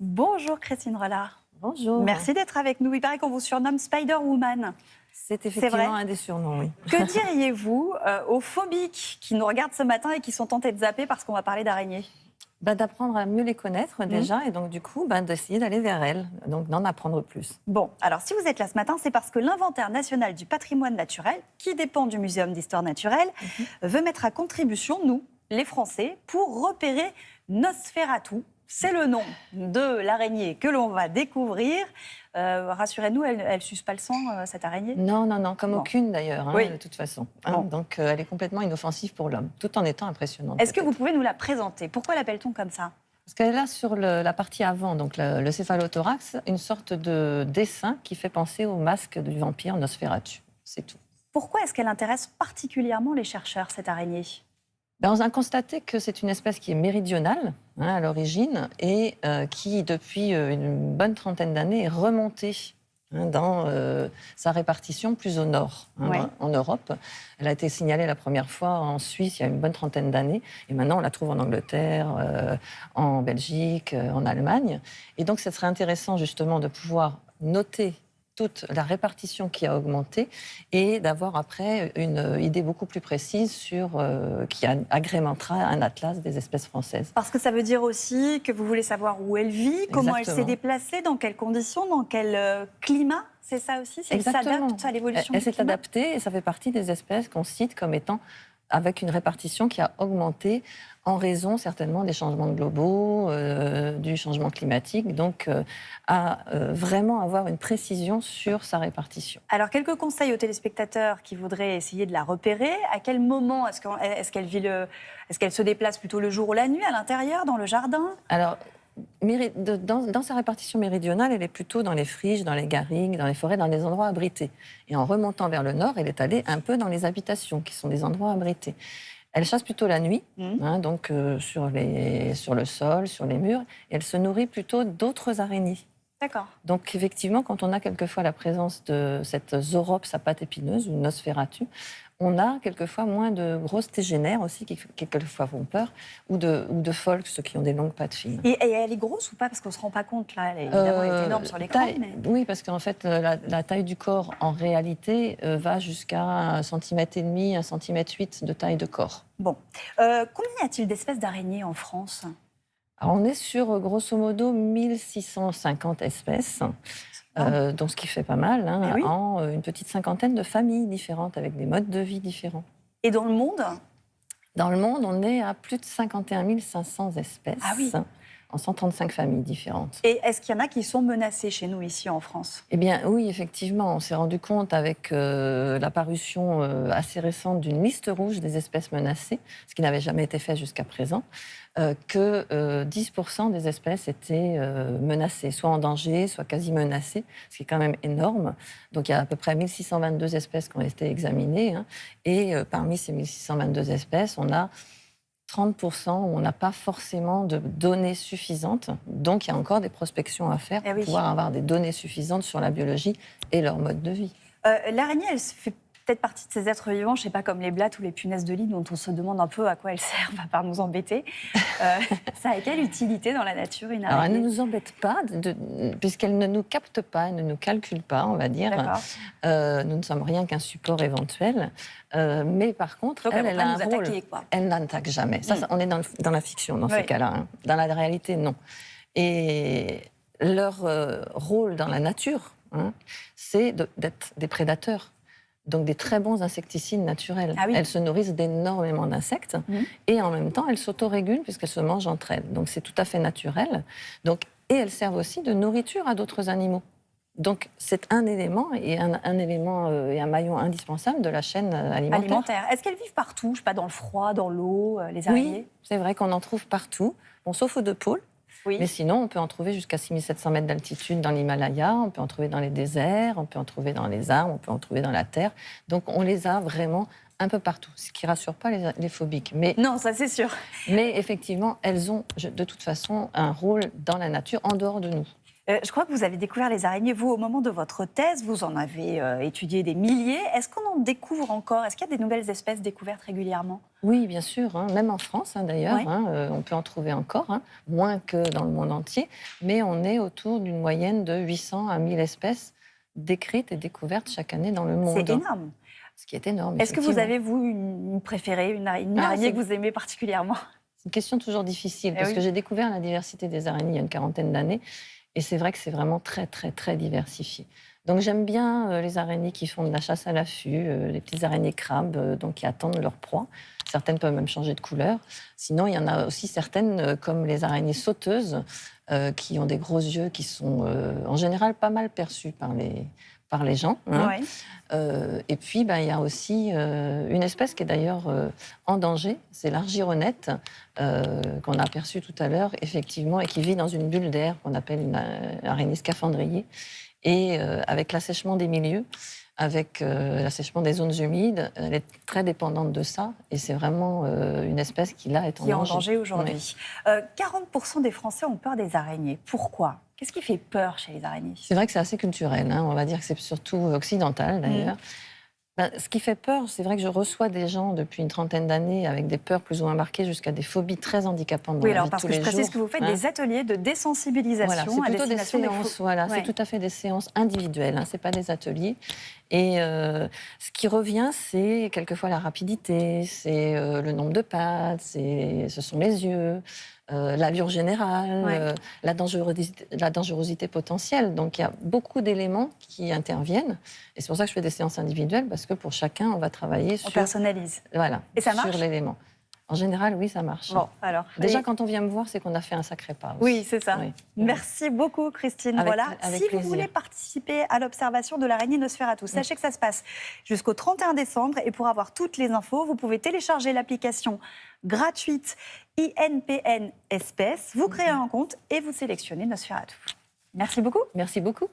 Bonjour Christine Relard. Bonjour. Merci d'être avec nous. Il paraît qu'on vous surnomme Spider-Woman. C'est effectivement un des surnoms, oui. Que diriez-vous aux phobiques qui nous regardent ce matin et qui sont tentés de zapper parce qu'on va parler d'araignées? D'apprendre à mieux les connaître déjà, et donc du coup, d'essayer d'aller vers elles, donc d'en apprendre plus. Bon, alors si vous êtes là ce matin, c'est parce que l'Inventaire national du patrimoine naturel, qui dépend du Muséum d'histoire naturelle, veut mettre à contribution, nous, les Français, pour repérer Nosferatu. C'est le nom de l'araignée que l'on va découvrir. Rassurez-nous, elle ne suce pas le sang, cette araignée? Non, comme aucune d'ailleurs, Oui. de toute façon. Bon. Donc elle est complètement inoffensive pour l'homme, tout en étant impressionnante. Est-ce que vous pouvez nous la présenter? Pourquoi l'appelle-t-on comme ça? Parce qu'elle a sur la partie avant, donc le céphalothorax, une sorte de dessin qui fait penser au masque du vampire Nosferatu. C'est tout. Pourquoi est-ce qu'elle intéresse particulièrement les chercheurs, cette araignée? On a constaté que c'est une espèce qui est méridionale à l'origine et qui, depuis une bonne trentaine d'années, est remontée dans sa répartition plus au nord, en Europe. Elle a été signalée la première fois en Suisse il y a une bonne trentaine d'années. Et maintenant, on la trouve en Angleterre, en Belgique, en Allemagne. Et donc, ce serait intéressant justement de pouvoir noter toute la répartition qui a augmenté et d'avoir après une idée beaucoup plus précise sur qui agrémentera un atlas des espèces françaises. Parce que ça veut dire aussi que vous voulez savoir où elle vit, comment elle s'est déplacée, dans quelles conditions, dans quel climat. C'est ça aussi, c'est qu'elle s'adapte à l'évolution du climat. Elle s'est adaptée et ça fait partie des espèces qu'on cite comme étant avec une répartition qui a augmenté en raison certainement des changements globaux, du changement climatique, donc à vraiment avoir une précision sur sa répartition. Alors, quelques conseils aux téléspectateurs qui voudraient essayer de la repérer. À quel moment est-ce qu'elle se déplace plutôt le jour ou la nuit, à l'intérieur, dans le jardin? Alors, dans sa répartition méridionale, elle est plutôt dans les friches, dans les garrigues, dans les forêts, dans les endroits abrités. Et en remontant vers le nord, elle est allée un peu dans les habitations, qui sont des endroits abrités. Elle chasse plutôt la nuit, donc sur le sol, sur les murs, et elle se nourrit plutôt d'autres araignées. D'accord. Donc effectivement, quand on a quelquefois la présence de cette Zorops à pattes épineuses, ou Nosferatu, on a quelquefois moins de grosses tégénaires aussi, qui quelquefois font peur, ou de phoques, ceux qui ont des longues pattes fines. Et elle est grosse ou pas? Parce qu'on ne se rend pas compte, là. Évidemment, elle est énorme sur l'écran. Oui, parce qu'en fait, la taille du corps, en réalité, va jusqu'à 1,5 cm, 1,8 cm de taille de corps. Bon. Combien y a-t-il d'espèces d'araignées en France? Alors, on est sur, grosso modo, 1650 espèces. Donc ce qui fait pas mal, en une petite cinquantaine de familles différentes, avec des modes de vie différents. Et dans le monde? Dans le monde, on est à plus de 51 500 espèces, en 135 familles différentes. Et est-ce qu'il y en a qui sont menacées chez nous, ici en France? Eh bien oui, effectivement, on s'est rendu compte avec l'apparition assez récente d'une liste rouge des espèces menacées, ce qui n'avait jamais été fait jusqu'à présent, que 10% des espèces étaient menacées, soit en danger, soit quasi menacées, ce qui est quand même énorme. Donc il y a à peu près 1622 espèces qui ont été examinées, et parmi ces 1622 espèces, on a 30% où on n'a pas forcément de données suffisantes. Donc, il y a encore des prospections à faire pour pouvoir avoir des données suffisantes sur la biologie et leur mode de vie. L'araignée, elle fait peut-être partie de ces êtres vivants, je ne sais pas, comme les blattes ou les punaises de lit, dont on se demande un peu à quoi elles servent, à part nous embêter. Ça a quelle utilité dans la nature, une araignée? Alors, elle ne nous embête pas, puisqu'elle ne nous capte pas, elle ne nous calcule pas, on va dire. Nous ne sommes rien qu'un support éventuel. Mais par contre, donc, elle a un rôle. Quoi. Elle n'attaque jamais. Ça, on est dans la fiction, dans ces cas-là. Dans la réalité, non. Et leur rôle dans la nature, c'est d'être des prédateurs. Donc des très bons insecticides naturels. Elles se nourrissent d'énormément d'insectes et en même temps, elles s'autorégulent puisqu'elles se mangent entre elles. Donc c'est tout à fait naturel. Et elles servent aussi de nourriture à d'autres animaux. Donc c'est un élément et un élément et un maillon indispensable de la chaîne alimentaire. Est-ce qu'elles vivent partout? Je ne sais pas, dans le froid, dans l'eau, les araignées? Oui, c'est vrai qu'on en trouve partout, sauf aux deux pôles. Mais sinon, on peut en trouver jusqu'à 6700 mètres d'altitude dans l'Himalaya, on peut en trouver dans les déserts, on peut en trouver dans les arbres, on peut en trouver dans la terre. Donc on les a vraiment un peu partout, ce qui ne rassure pas les phobiques. Non, ça c'est sûr. Mais effectivement, elles ont de toute façon un rôle dans la nature, en dehors de nous. Je crois que vous avez découvert les araignées, vous, au moment de votre thèse. Vous en avez étudié des milliers. Est-ce qu'on en découvre encore? Est-ce qu'il y a des nouvelles espèces découvertes régulièrement? Oui, bien sûr, même en France d'ailleurs, Oui. on peut en trouver encore, moins que dans le monde entier, mais on est autour d'une moyenne de 800 à 1000 espèces décrites et découvertes chaque année dans le monde. C'est énorme. Ce qui est énorme. Est-ce que vous avez, vous, une préférée, une araignée que vous aimez particulièrement? C'est une question toujours difficile, parce oui. que j'ai découvert la diversité des araignées il y a une quarantaine d'années, et c'est vrai que c'est vraiment très, très, très diversifié. Donc j'aime bien les araignées qui font de la chasse à l'affût, les petites araignées crabes, donc qui attendent leur proie. Certaines peuvent même changer de couleur. Sinon, il y en a aussi certaines, comme les araignées sauteuses, qui ont des gros yeux, qui sont en général pas mal perçus par les gens. Oui. Et puis, il y a aussi une espèce qui est d'ailleurs en danger, c'est l'argironnette, qu'on a aperçue tout à l'heure, effectivement, et qui vit dans une bulle d'air qu'on appelle une araignée scaphandrier. Et avec l'assèchement des milieux, avec l'assèchement des zones humides, elle est très dépendante de ça. Et c'est vraiment une espèce qui, là, est en danger aujourd'hui. Oui. 40% des Français ont peur des araignées. Pourquoi? Qu'est-ce qui fait peur chez les araignées? C'est vrai que c'est assez culturel. On va dire que c'est surtout occidental, d'ailleurs. Ce qui fait peur, c'est vrai que je reçois des gens depuis une trentaine d'années avec des peurs plus ou moins marquées jusqu'à des phobies très handicapantes dans la vie de tous les jours. Parce que je précise que vous faites des ateliers de désensibilisation c'est à plutôt destination des séances. Voilà, c'est tout à fait des séances individuelles. C'est pas des ateliers. Et ce qui revient, c'est quelquefois la rapidité, c'est le nombre de pattes, ce sont les yeux. L'allure générale, la dangerosité potentielle. Donc, il y a beaucoup d'éléments qui interviennent. Et c'est pour ça que je fais des séances individuelles, parce que pour chacun, on va travailler sur... On personnalise. Voilà, et ça marche sur l'élément. En général, oui, ça marche. Bon, alors, déjà, quand on vient me voir, c'est qu'on a fait un sacré pas aussi. Oui, c'est ça. Oui. Merci beaucoup, Christine. Avec si vous voulez participer à l'observation de l'araignée Nosferatu, sachez que ça se passe jusqu'au 31 décembre. Et pour avoir toutes les infos, vous pouvez télécharger l'application gratuite INPN Espèces. Vous créez un compte et vous sélectionnez Nosferatu. Merci beaucoup. Merci beaucoup.